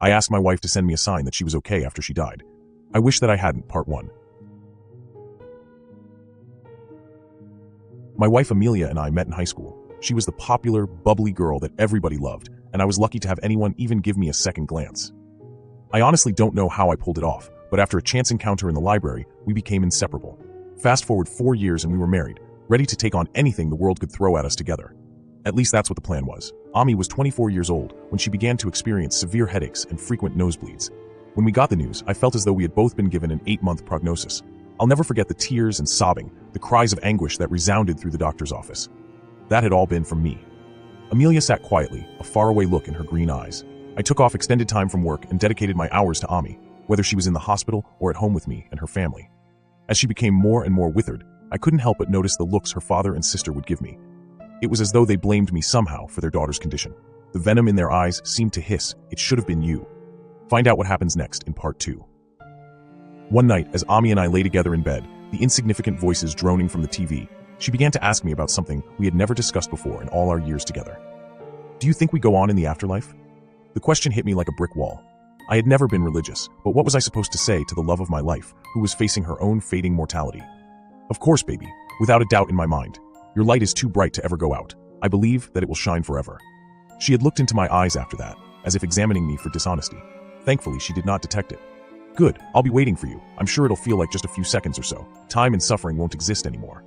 I asked my wife to send me a sign that she was okay after she died. I wish that I hadn't. Part 1. My wife Amelia and I met in high school. She was the popular, bubbly girl that everybody loved, and I was lucky to have anyone even give me a second glance. I honestly don't know how I pulled it off, but after a chance encounter in the library, we became inseparable. Fast forward 4 years and we were married, ready to take on anything the world could throw at us together. At least that's what the plan was. Ami was 24 years old when she began to experience severe headaches and frequent nosebleeds. When we got the news, I felt as though we had both been given an 8-month prognosis. I'll never forget the tears and sobbing, the cries of anguish that resounded through the doctor's office. That had all been from me. Amelia sat quietly, a faraway look in her green eyes. I took off extended time from work and dedicated my hours to Ami, whether she was in the hospital or at home with me and her family. As she became more and more withered, I couldn't help but notice the looks her father and sister would give me. It was as though they blamed me somehow for their daughter's condition. The venom in their eyes seemed to hiss, "It should have been you." Find out what happens next in part 2. One night, as Ami and I lay together in bed, the insignificant voices droning from the TV, she began to ask me about something we had never discussed before in all our years together. "Do you think we go on in the afterlife?" The question hit me like a brick wall. I had never been religious, but what was I supposed to say to the love of my life, who was facing her own fading mortality? "Of course, baby, without a doubt in my mind. Your light is too bright to ever go out. I believe that it will shine forever." She had looked into my eyes after that, as if examining me for dishonesty. Thankfully, she did not detect it. "Good, I'll be waiting for you. I'm sure it'll feel like just a few seconds or so. Time and suffering won't exist anymore."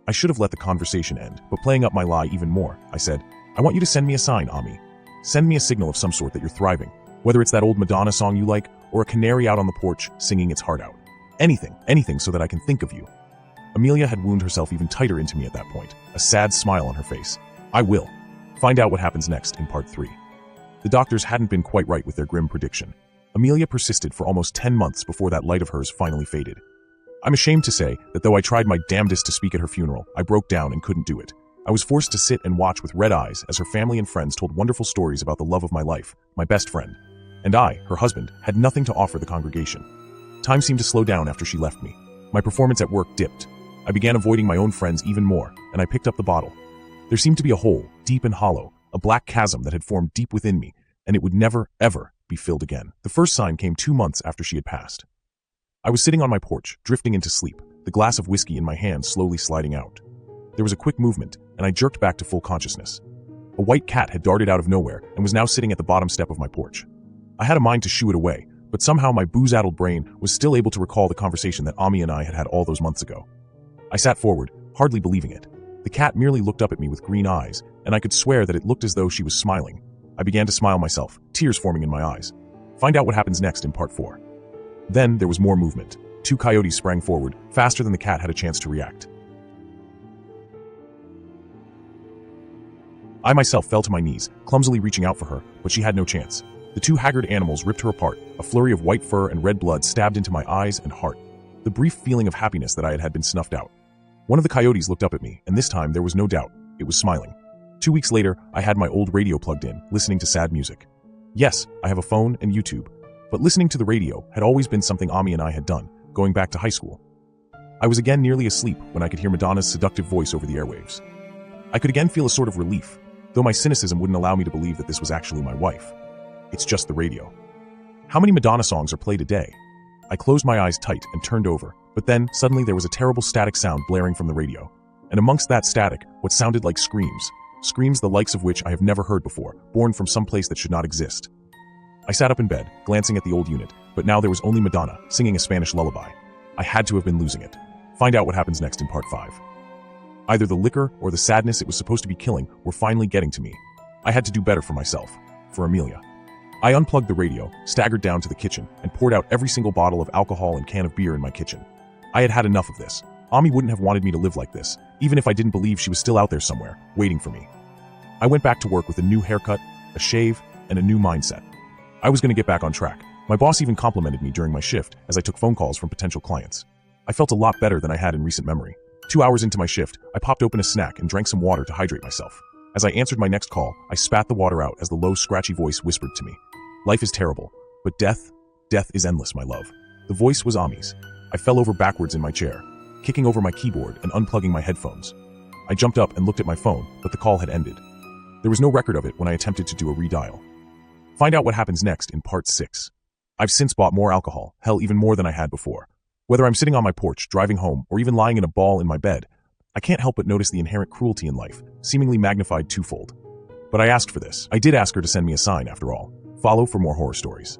I should have let the conversation end, but playing up my lie even more, I said, "I want you to send me a sign, Ami. Send me a signal of some sort that you're thriving, whether it's that old Madonna song you like, or a canary out on the porch singing its heart out. Anything so that I can think of you." Amelia had wound herself even tighter into me at that point, a sad smile on her face. "I will." Find out what happens next in part 3. The doctors hadn't been quite right with their grim prediction. Amelia persisted for almost 10 months before that light of hers finally faded. I'm ashamed to say that though I tried my damnedest to speak at her funeral, I broke down and couldn't do it. I was forced to sit and watch with red eyes as her family and friends told wonderful stories about the love of my life, my best friend. And I, her husband, had nothing to offer the congregation. Time seemed to slow down after she left me. My performance at work dipped. I began avoiding my own friends even more, and I picked up the bottle. There seemed to be a hole, deep and hollow, a black chasm that had formed deep within me, and it would never, ever be filled again. The first sign came 2 months after she had passed. I was sitting on my porch, drifting into sleep, the glass of whiskey in my hand slowly sliding out. There was a quick movement, and I jerked back to full consciousness. A white cat had darted out of nowhere and was now sitting at the bottom step of my porch. I had a mind to shoo it away, but somehow my booze-addled brain was still able to recall the conversation that Ami and I had had all those months ago. I sat forward, hardly believing it. The cat merely looked up at me with green eyes, and I could swear that it looked as though she was smiling. I began to smile myself, tears forming in my eyes. Find out what happens next in part 4. Then there was more movement. 2 coyotes sprang forward, faster than the cat had a chance to react. I myself fell to my knees, clumsily reaching out for her, but she had no chance. The 2 haggard animals ripped her apart, a flurry of white fur and red blood stabbed into my eyes and heart. The brief feeling of happiness that I had been snuffed out. One of the coyotes looked up at me, and this time there was no doubt. It was smiling. 2 weeks later, I had my old radio plugged in, listening to sad music. Yes, I have a phone and YouTube, but listening to the radio had always been something Ami and I had done, going back to high school. I was again nearly asleep when I could hear Madonna's seductive voice over the airwaves. I could again feel a sort of relief, though my cynicism wouldn't allow me to believe that this was actually my wife. It's just the radio. How many Madonna songs are played a day? I closed my eyes tight and turned over, but then suddenly there was a terrible static sound blaring from the radio. And amongst that static, what sounded like screams. Screams the likes of which I have never heard before, born from some place that should not exist. I sat up in bed, glancing at the old unit, but now there was only Madonna, singing a Spanish lullaby. I had to have been losing it. Find out what happens next in part 5. Either the liquor or the sadness it was supposed to be killing were finally getting to me. I had to do better for myself, for Amelia. I unplugged the radio, staggered down to the kitchen, and poured out every single bottle of alcohol and can of beer in my kitchen. I had had enough of this. Ami wouldn't have wanted me to live like this, even if I didn't believe she was still out there somewhere, waiting for me. I went back to work with a new haircut, a shave, and a new mindset. I was going to get back on track. My boss even complimented me during my shift as I took phone calls from potential clients. I felt a lot better than I had in recent memory. 2 hours into my shift, I popped open a snack and drank some water to hydrate myself. As I answered my next call, I spat the water out as the low, scratchy voice whispered to me. "Life is terrible, but death is endless, my love." The voice was Ami's. I fell over backwards in my chair, kicking over my keyboard and unplugging my headphones. I jumped up and looked at my phone, but the call had ended. There was no record of it when I attempted to do a redial. Find out what happens next in part 6. I've since bought more alcohol, hell, even more than I had before. Whether I'm sitting on my porch, driving home, or even lying in a ball in my bed, I can't help but notice the inherent cruelty in life, seemingly magnified twofold. But I asked for this. I did ask her to send me a sign, after all. Follow for more horror stories.